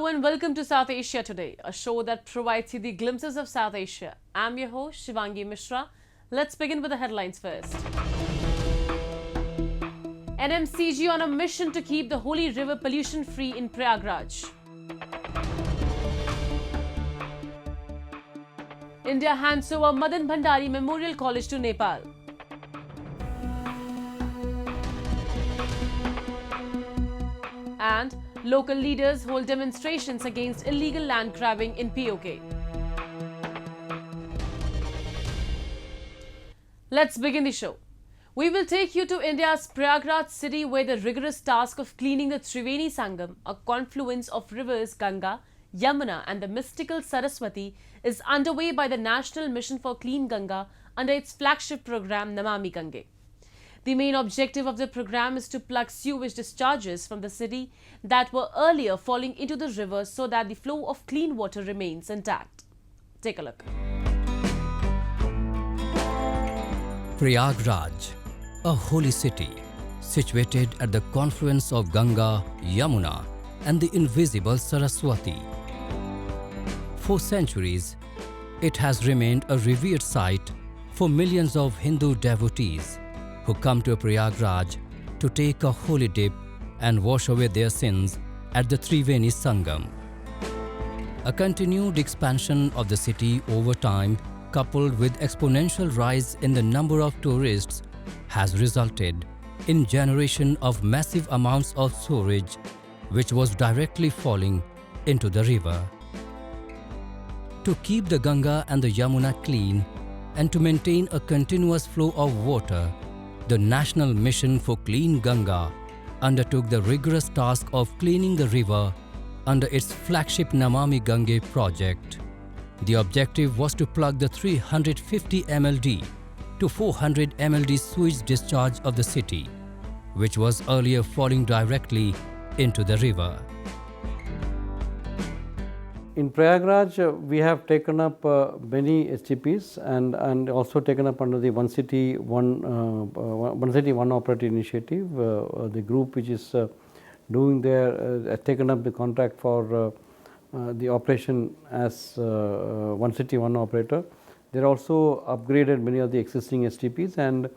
Hello and welcome to South Asia Today, a show that provides you the glimpses of South Asia. I'm your host, Shivangi Mishra. Let's begin with the headlines first. NMCG on a mission to keep the holy river pollution-free in Prayagraj. India hands over Madan Bhandari Memorial College to Nepal. And local leaders hold demonstrations against illegal land grabbing in POK. Let's begin the show. We will take you to India's Prayagraj city, where the rigorous task of cleaning the Triveni Sangam, a confluence of rivers Ganga, Yamuna and the mystical Saraswati, is underway by the National Mission for Clean Ganga under its flagship program Namami Gange. The main objective of the program is to plug sewage discharges from the city that were earlier falling into the river so that the flow of clean water remains intact. Take a look. Prayagraj, a holy city situated at the confluence of Ganga, Yamuna and the invisible Saraswati. For centuries, it has remained a revered site for millions of Hindu devotees who come to Prayagraj to take a holy dip and wash away their sins at the Triveni Sangam. A continued expansion of the city over time, coupled with exponential rise in the number of tourists, has resulted in generation of massive amounts of sewage which was directly falling into the river. To keep the Ganga and the Yamuna clean and to maintain a continuous flow of water, the National Mission for Clean Ganga undertook the rigorous task of cleaning the river under its flagship Namami Gange project. The objective was to plug the 350 MLD to 400 MLD sewage discharge of the city, which was earlier falling directly into the river. In Prayagraj, we have taken up many STPs and also taken up under the One City One Operator initiative. The group which is doing there has taken up the contract for the operation as One City One Operator. They are also upgraded many of the existing STPs, and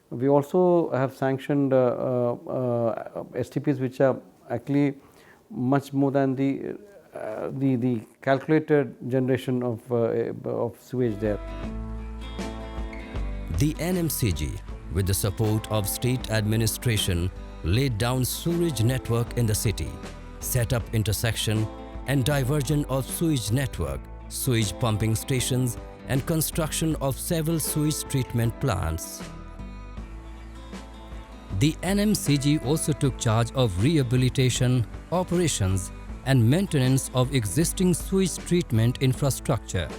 we also have sanctioned STPs which are actually much more than the calculated generation of sewage there. The NMCG, with the support of state administration, laid down sewage network in the city, set up intersection and diversion of sewage network, sewage pumping stations and construction of several sewage treatment plants. The NMCG also took charge of rehabilitation, operations and maintenance of existing sewage treatment infrastructure.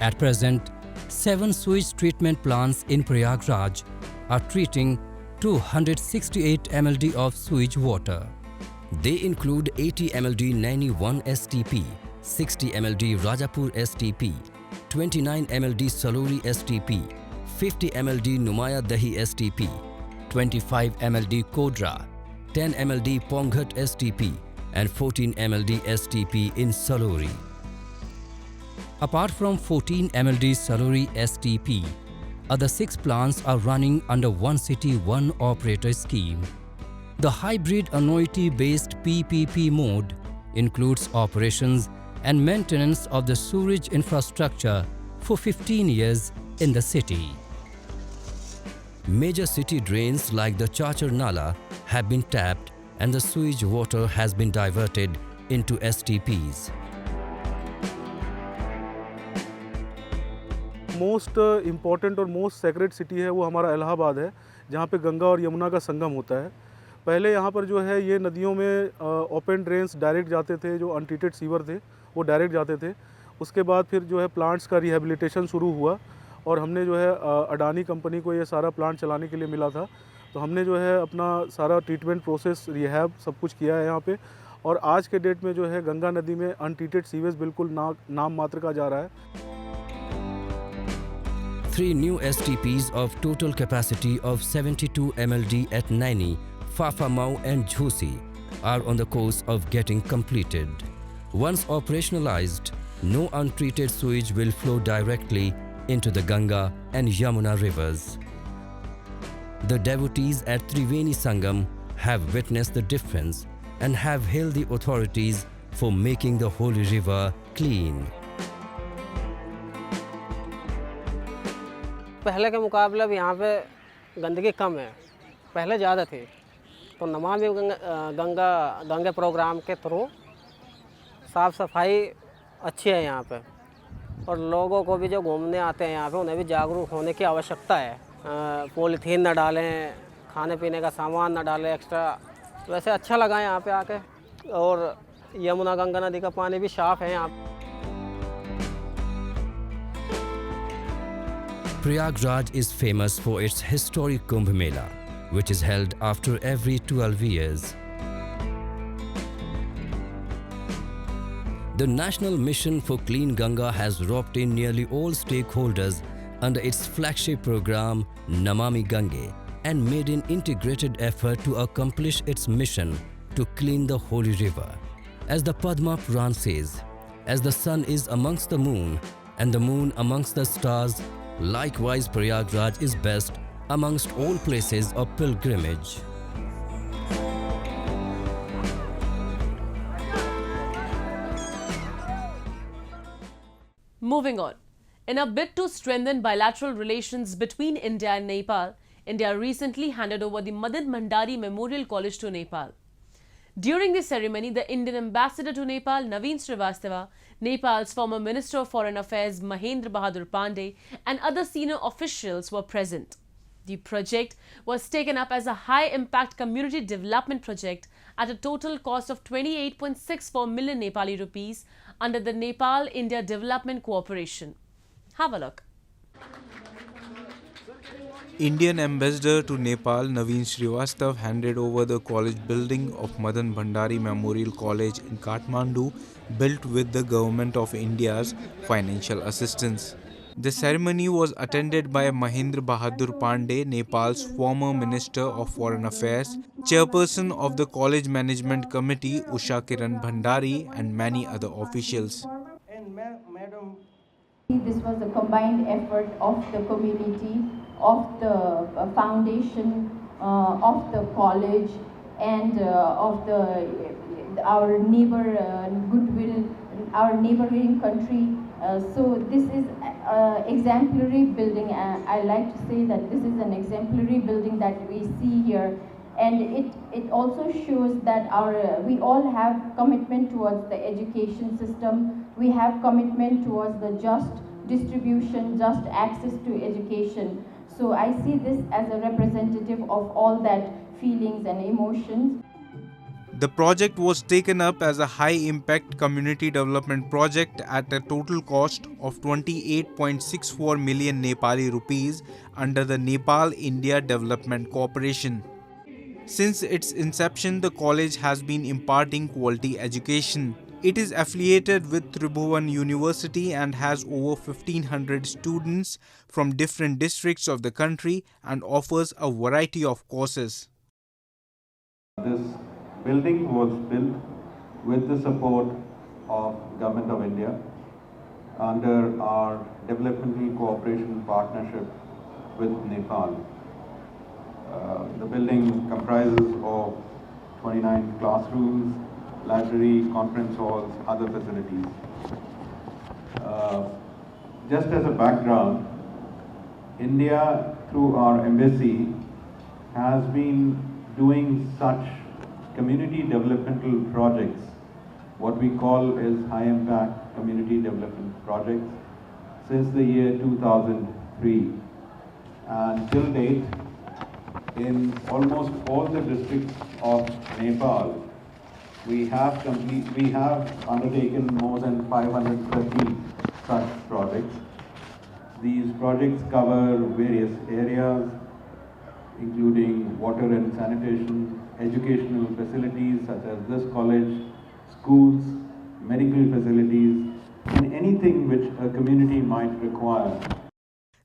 At present, 7 sewage treatment plants in Prayagraj are treating 268 MLD of sewage water. They include 80 MLD Naini 1 STP, 60 MLD Rajapur STP, 29 MLD Salori STP, 50 MLD Numaya Dahi STP, 25 MLD Kodra, 10 MLD Ponghat STP, and 14 MLD STP in Salori. Apart from 14 MLD Salori STP, other 6 plants are running under One City One Operator scheme. The hybrid annuity-based PPP mode includes operations and maintenance of the sewerage infrastructure for 15 years in the city. Major city drains like the Chachar Nala have been tapped and the sewage water has been diverted into STPs. Most important और most secret city है वो हमारा इलाहाबाद है, जहाँ पे गंगा और यमुना का संगम होता है। पहले यहाँ पर जो है ये नदियों में ओपन ड्रेन्स डायरेक्ट जाते थे, जो अनट्रीटेड सीवर थे वो डायरेक्ट जाते थे। उसके बाद फिर जो है प्लांट्स का रिहेबिलिटेशन शुरू हुआ और हमने जो है अडानी कंपनी को ये सारा प्लांट चलाने के लिए मिला था, तो हमने जो है अपना सारा ट्रीटमेंट प्रोसेस रिहैब सब कुछ किया है यहाँ पे। और आज के डेट में जो है गंगा नदी में अनट्रीटेड सीवेज बिल्कुल नाम मात्र का जा रहा है। 3 new STPs of total capacity of 72 MLD at Naini, Fafa Mau and Jhusi are on the course of getting completed. Once operationalized, no untreated sewage will flow directly into the Ganga and Yamuna rivers. The devotees at Triveni Sangam have witnessed the difference and have hailed the authorities for making the holy river clean. पहले के मुकाबले अब यहाँ पे गंदगी कम है, पहले ज़्यादा थी। तो नमामि गंगा प्रोग्राम के थ्रू साफ़ सफाई अच्छी है यहाँ पे, और लोगों को भी जो घूमने आते हैं यहाँ पे उन्हें भी जागरूक होने की आवश्यकता है। पॉलीथीन न डालें, खाने पीने का सामान न डालें एक्स्ट्रा। वैसे अच्छा लगा यहाँ पे आके, और यमुना गंगा नदी का पानी भी साफ़ है यहाँ पे। Prayagraj is famous for its historic Kumbh Mela, which is held after every 12 years. The National Mission for Clean Ganga has roped in nearly all stakeholders under its flagship program Namami Gange and made an integrated effort to accomplish its mission to clean the holy river. As the Padma Puran says, as the sun is amongst the moon and the moon amongst the stars, likewise Prayagraj is best amongst all places of pilgrimage. Moving on. In a bid to strengthen bilateral relations between India and Nepal, India recently handed over the Madan Bhandari Memorial College to Nepal. During the ceremony, the Indian ambassador to Nepal, Naveen Srivastava, Nepal's former Minister of Foreign Affairs, Mahendra Bahadur Pandey, and other senior officials were present. The project was taken up as a high-impact community development project at a total cost of 28.64 million Nepali rupees under the Nepal-India Development Cooperation. Have a look. Indian ambassador to Nepal Naveen Srivastava handed over the college building of Madan Bhandari Memorial College in Kathmandu, built with the Government of India's financial assistance. The ceremony was attended by Mahendra Bahadur Pandey, Nepal's former Minister of Foreign Affairs, Chairperson of the College Management Committee Usha Kiran Bhandari, and many other officials. This was a combined effort of the community, of the foundation, of the college, and of our neighbor goodwill, our neighboring country. So this is exemplary building. I like to say that this is an exemplary building that we see here, and it also shows that we all have commitment towards the education system. We have commitment towards the just distribution, just access to education. So I see this as a representative of all that feelings and emotions. The project was taken up as a high-impact community development project at a total cost of 28.64 million Nepali rupees under the Nepal-India Development Cooperation. Since its inception, the college has been imparting quality education. It is affiliated with Tribhuvan University and has over 1,500 students from different districts of the country and offers a variety of courses. This building was built with the support of Government of India under our developmental cooperation partnership with Nepal. The building comprises of 29 classrooms, library, conference halls, other facilities. Just as a background, India through our embassy has been doing such community developmental projects, what we call as high impact community development projects, since the year 2003. And till date, in almost all the districts of Nepal, we have undertaken more than 530 such projects. These projects cover various areas, including water and sanitation, educational facilities such as this college, schools, medical facilities, and anything which a community might require.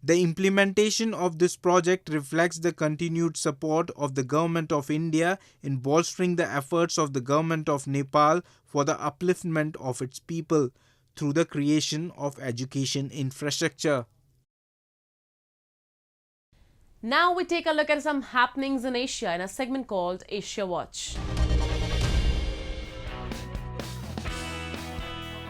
The implementation of this project reflects the continued support of the Government of India in bolstering the efforts of the Government of Nepal for the upliftment of its people through the creation of education infrastructure. Now we take a look at some happenings in Asia in a segment called Asia Watch.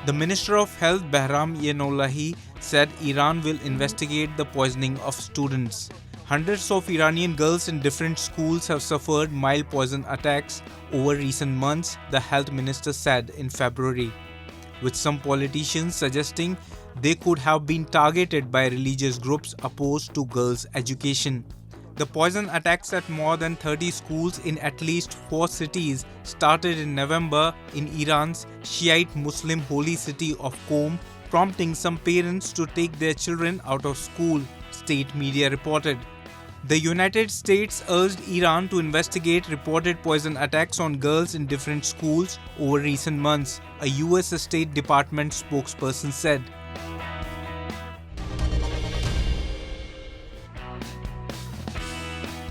The Minister of Health Behram Yeinollahi said Iran will investigate the poisoning of students. Hundreds of Iranian girls in different schools have suffered mild poison attacks over recent months, the health minister said in February, with some politicians suggesting they could have been targeted by religious groups opposed to girls' education. The poison attacks at more than 30 schools in at least 4 cities started in November in Iran's Shiite Muslim holy city of Qom, prompting some parents to take their children out of school, state media reported. The United States urged Iran to investigate reported poison attacks on girls in different schools over recent months, a US State Department spokesperson said.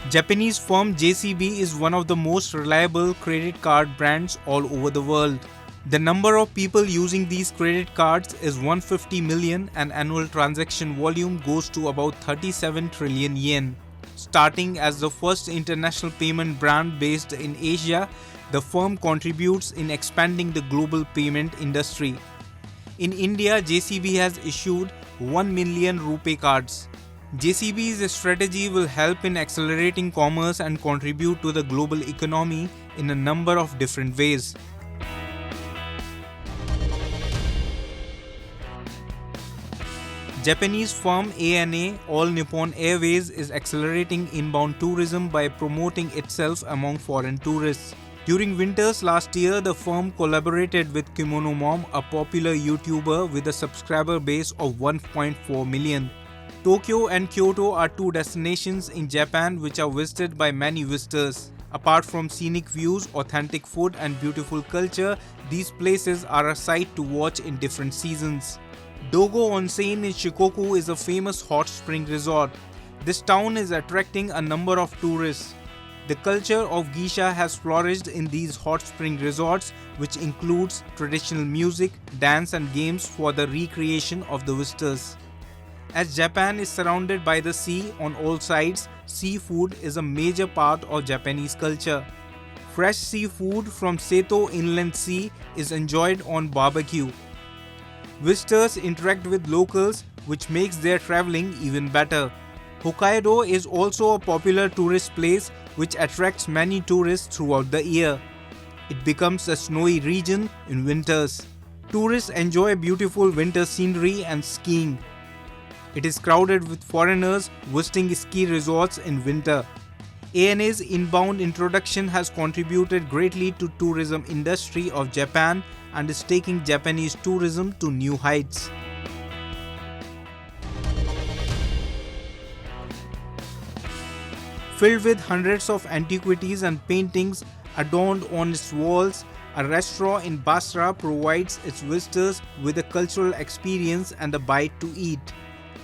Japanese firm JCB is one of the most reliable credit card brands all over the world. The number of people using these credit cards is 150 million and annual transaction volume goes to about 37 trillion yen. Starting as the first international payment brand based in Asia, the firm contributes in expanding the global payment industry. In India, JCB has issued 1 million rupee cards. JCB's strategy will help in accelerating commerce and contribute to the global economy in a number of different ways. Japanese firm ANA, All Nippon Airways, is accelerating inbound tourism by promoting itself among foreign tourists. During winters last year, the firm collaborated with Kimono Mom, a popular YouTuber with a subscriber base of 1.4 million. Tokyo and Kyoto are two destinations in Japan which are visited by many visitors. Apart from scenic views, authentic food and beautiful culture, these places are a sight to watch in different seasons. Dogo Onsen in Shikoku is a famous hot spring resort. This town is attracting a number of tourists. The culture of geisha has flourished in these hot spring resorts, which includes traditional music, dance and games for the recreation of the visitors. As Japan is surrounded by the sea on all sides, seafood is a major part of Japanese culture. Fresh seafood from Seto Inland Sea is enjoyed on barbecue. Visitors interact with locals, which makes their traveling even better. Hokkaido is also a popular tourist place which attracts many tourists throughout the year. It becomes a snowy region in winters. Tourists enjoy beautiful winter scenery and skiing. It is crowded with foreigners visiting ski resorts in winter. ANA's inbound introduction has contributed greatly to tourism industry of Japan and is taking Japanese tourism to new heights. Filled with hundreds of antiquities and paintings adorned on its walls, a restaurant in Basra provides its visitors with a cultural experience and a bite to eat.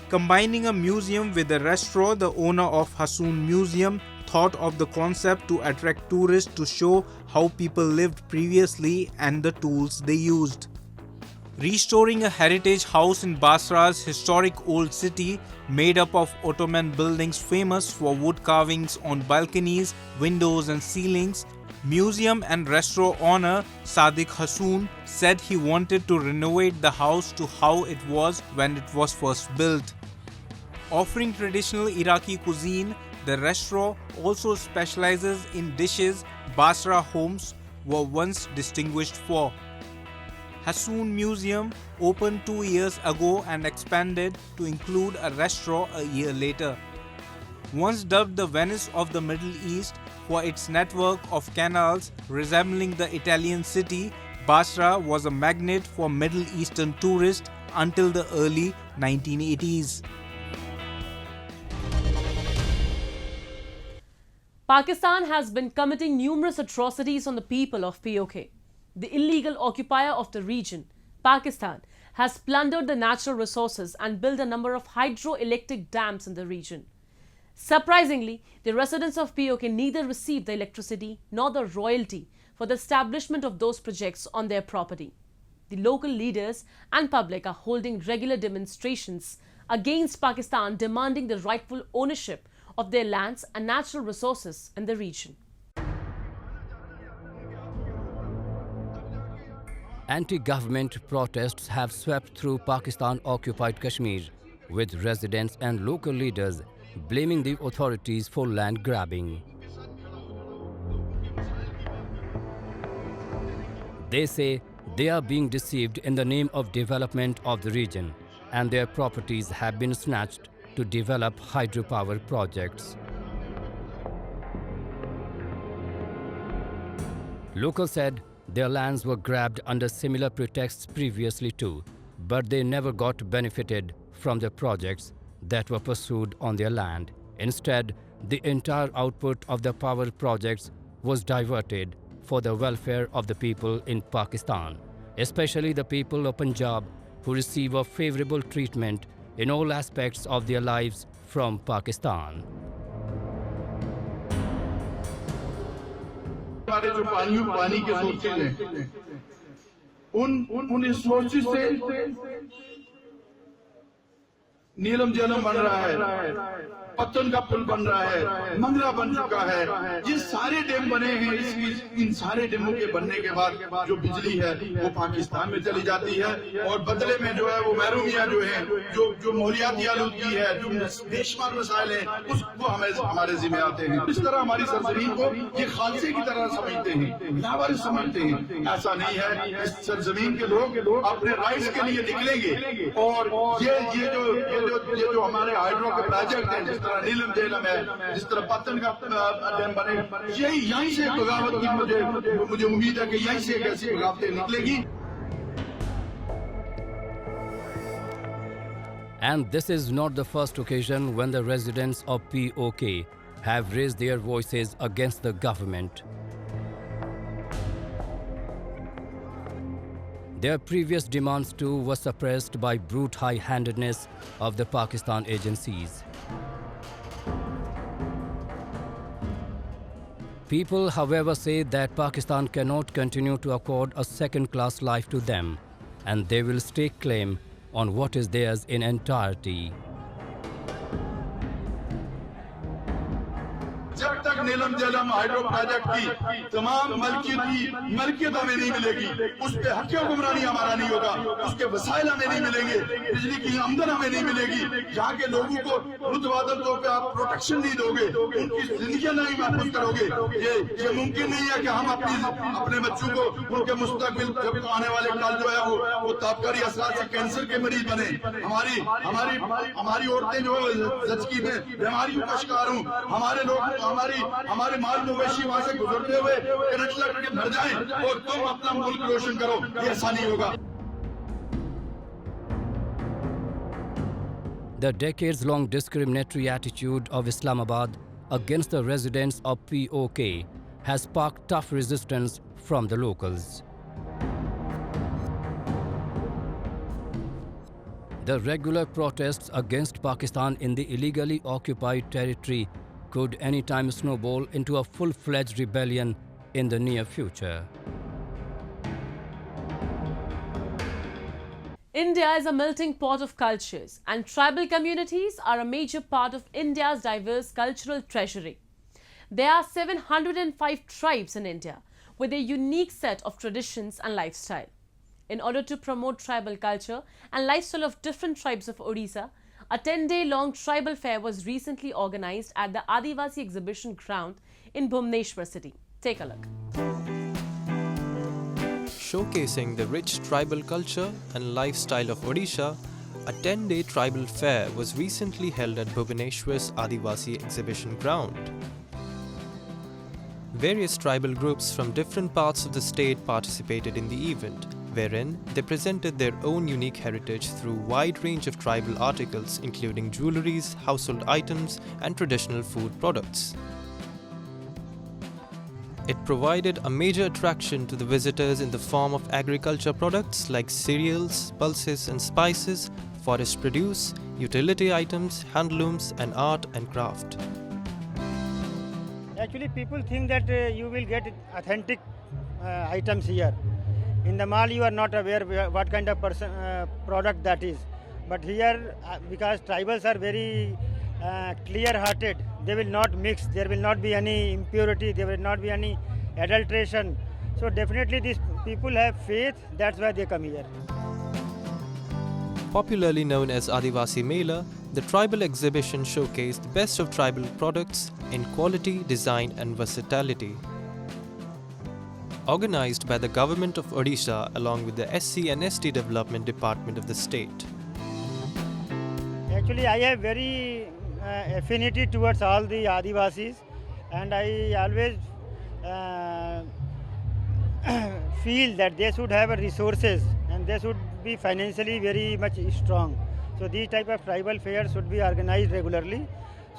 Combining a museum with a restaurant, the owner of Hassoun Museum thought of the concept to attract tourists to show how people lived previously and the tools they used. Restoring a heritage house in Basra's historic old city made up of Ottoman buildings famous for wood carvings on balconies, windows and ceilings, museum and restaurant owner Sadiq Hassoun said he wanted to renovate the house to how it was when it was first built. Offering traditional Iraqi cuisine, the restaurant also specializes in dishes Basra homes were once distinguished for. Hassoun Museum opened 2 years ago and expanded to include a restaurant a year later. Once dubbed the Venice of the Middle East for its network of canals resembling the Italian city, Basra was a magnet for Middle Eastern tourists until the early 1980s. Pakistan has been committing numerous atrocities on the people of POK. The illegal occupier of the region, Pakistan, has plundered the natural resources and built a number of hydroelectric dams in the region. Surprisingly, the residents of POK neither received the electricity nor the royalty for the establishment of those projects on their property. The local leaders and public are holding regular demonstrations against Pakistan, demanding the rightful ownership of their lands and natural resources in the region. Anti-government protests have swept through Pakistan-occupied Kashmir, with residents and local leaders blaming the authorities for land grabbing. They say they are being deceived in the name of development of the region, and their properties have been snatched to develop hydropower projects. Locals said their lands were grabbed under similar pretexts previously too, but they never got benefited from the projects that were pursued on their land. Instead, the entire output of the power projects was diverted for the welfare of the people in Pakistan, especially the people of Punjab, who receive a favorable treatment in all aspects of their lives from Pakistan. हमारे जो पानी के sources हैं उन resources से नीलम जलम बन रहा है, पत्तन का पुल बन रहा है, मंगला बन चुका है। ये सारे डैम बने हैं। इन सारे डैमों के बनने के बाद जो बिजली है वो पाकिस्तान में चली जाती है और बदले में जो है वो महरूमियां जो है जो माहौलियाती आलूदगी है, जो बेशुमार मसाइल हैं, उसको हमारे जिम्मे आते हैं। इस तरह हमारी सरजमीन को ये खालसे की तरह समझते हैं, लावारिस समझते हैं। ऐसा नहीं है। इस सरजमीन के लोग अपने राइट्स के लिए निकलेंगे और ये जो हमारे हाइड्रो के प्रोजेक्ट हैं, जिस तरह नीलम झेलम है, जिस तरह पत्तन का डैम बने, यहीं से बगावत की मुझे उम्मीद है कि यहीं से एक ऐसी बगावतें निकलेगी। And this is not the first occasion when the residents of POK have raised their voices against the government. Their previous demands too were suppressed by brute high-handedness of the Pakistan agencies. People, however, say that Pakistan cannot continue to accord a second-class life to them, and they will stake claim on what is theirs in entirety. जब तक नीलम Jhelum hydro project की तमाम मलकियत हमें नहीं मिलेगी, उस पे हक हुक्मरानी हमारा नहीं होगा, उसके वसाइल हमें नहीं मिलेंगे, बिजली की आमदन हमें नहीं मिलेगी, यहाँ के लोगों को रुतबादल तौर पे आप प्रोटेक्शन नहीं दोगे, उनकी जिंदगी नहीं महफूज करोगे, ये मुमकिन नहीं है कि हम अपने बच्चों को उनके मुस्तकबिल जब आने वाले कल जो है वो ताबकारी असरात से कैंसर के मरीज बने। हमारी औरतें जो ज़चकी में बीमारियों का शिकार हों, हमारे लोग हमारे माल मवेशी वहां से गुजरते हुए करंट लग के मर जाएं और तुम अपना मुल्क रोशन करो, ये ऐसा नहीं होगा। The decades-long discriminatory attitude of Islamabad against the residents of POK has sparked tough resistance from the locals. The regular protests against Pakistan in the illegally occupied territory could anytime snowball into a full-fledged rebellion in the near future. India is a melting pot of cultures, and tribal communities are a major part of India's diverse cultural treasury. There are 705 tribes in India with a unique set of traditions and lifestyle. In order to promote tribal culture and lifestyle of different tribes of Odisha, a 10-day-long tribal fair was recently organized at the Adivasi exhibition ground in Bhubaneswar city. Take a look. Showcasing the rich tribal culture and lifestyle of Odisha, a 10-day tribal fair was recently held at Bhubaneswar's Adivasi exhibition ground. Various tribal groups from different parts of the state participated in the event, wherein they presented their own unique heritage through a wide range of tribal articles including jewelries, household items and traditional food products. It provided a major attraction to the visitors in the form of agriculture products like cereals, pulses and spices, forest produce, utility items, handlooms and art and craft. Actually, people think that you will get authentic items here. In the mall, you are not aware what kind of product that is. But here, because tribals are very clear-hearted, they will not mix. There will not be any impurity. There will not be any adulteration. So definitely, these people have faith. That's why they come here. Popularly known as Adivasi Mela, the tribal exhibition showcased the best of tribal products in quality, design and versatility. Organized by the Government of Odisha along with the SC and ST Development Department of the state. Actually, I have very affinity towards all the Adivasis, and I always feel that they should have resources and they should be financially very much strong. So these type of tribal fairs should be organized regularly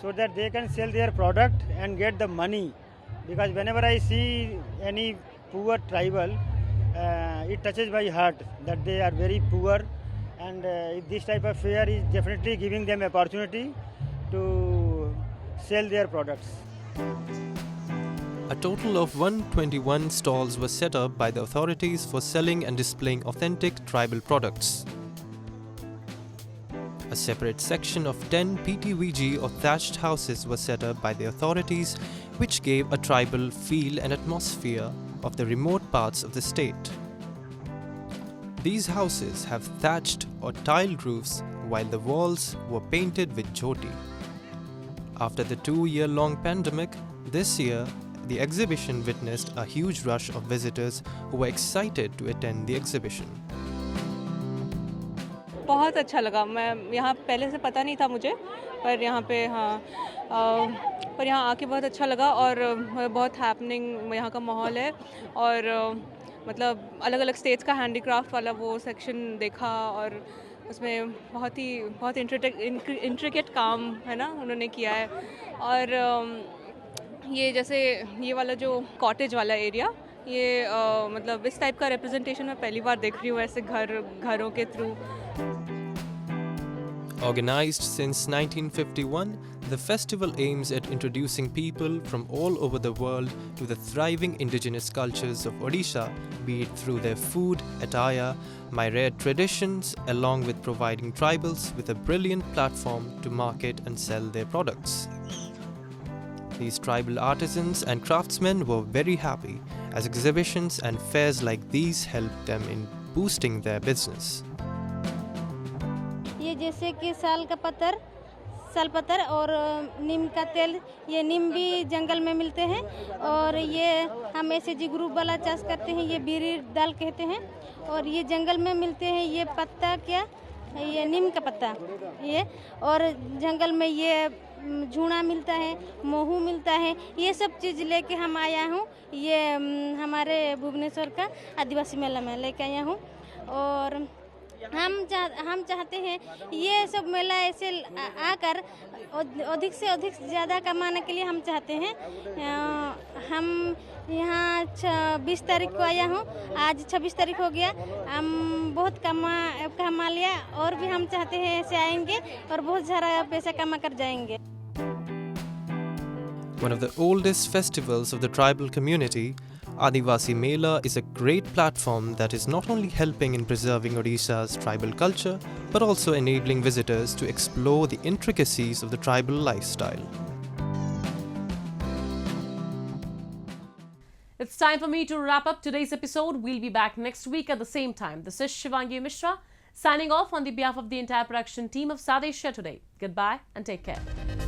so that they can sell their product and get the money. Because whenever I see any poor tribal, it touches my heart that they are very poor, and this type of fair is definitely giving them opportunity to sell their products. A total of 121 stalls were set up by the authorities for selling and displaying authentic tribal products. A separate section of 10 PTVG or thatched houses was set up by the authorities, which gave a tribal feel and atmosphere of the remote parts of the state. These houses have thatched or tiled roofs while the walls were painted with jyoti. After the 2-year-long pandemic, this year the exhibition witnessed a huge rush of visitors who were excited to attend the exhibition. बहुत अच्छा लगा. मैं यहाँ पहले से पता नहीं था मुझे, पर यहाँ पे पर यहाँ आके बहुत अच्छा लगा और बहुत हैपनिंग यहाँ का माहौल है और मतलब अलग अलग स्टेट्स का हैंडीक्राफ्ट वाला वो सेक्शन देखा और उसमें बहुत इंट्रिकेट काम है ना उन्होंने किया है और ये जैसे ये वाला जो कॉटेज वाला एरिया ये मतलब इस टाइप का रिप्रेजेंटेशन मैं पहली बार देख रही हूँ ऐसे घरों के through. Organized since 1951, the festival aims at introducing people from all over the world to the thriving indigenous cultures of Odisha, be it through their food, attire, myriad traditions, along with providing tribals with a brilliant platform to market and sell their products. These tribal artisans and craftsmen were very happy as exhibitions and fairs like these helped them in boosting their business. ये जैसे कि साल पत्तर और नीम का तेल, ये नीम भी जंगल में मिलते हैं और ये हम MCG ग्रुप वाला चाष करते हैं, ये बीरी दाल कहते हैं और ये जंगल में मिलते हैं. ये पत्ता ये नीम का पत्ता ये और जंगल में ये झूना मिलता है, मोहू मिलता है. ये सब चीज़ लेके हम आया हूँ. ये हमारे भुवनेश्वर का आदिवासी मेला में लेके आया हूँ और हम चाहते हैं ये सब मेला ऐसे आकर अधिक से अधिक ज़्यादा कमाने के लिए हम चाहते हैं. हम यहाँ 20 तारीख को आया हूँ, आज 26 तारीख हो गया. हम बहुत कमा लिया और भी हम चाहते हैं ऐसे आएंगे और बहुत सारा पैसा कमा कर जाएंगे. One of the oldest festivals of the tribal community, Adivasi Mela is a great platform that is not only helping in preserving Odisha's tribal culture, but also enabling visitors to explore the intricacies of the tribal lifestyle. It's time for me to wrap up today's episode. We'll be back next week at the same time. This is Shivangi Mishra, signing off on the behalf of the entire production team of Sadeshya Today. Goodbye and take care.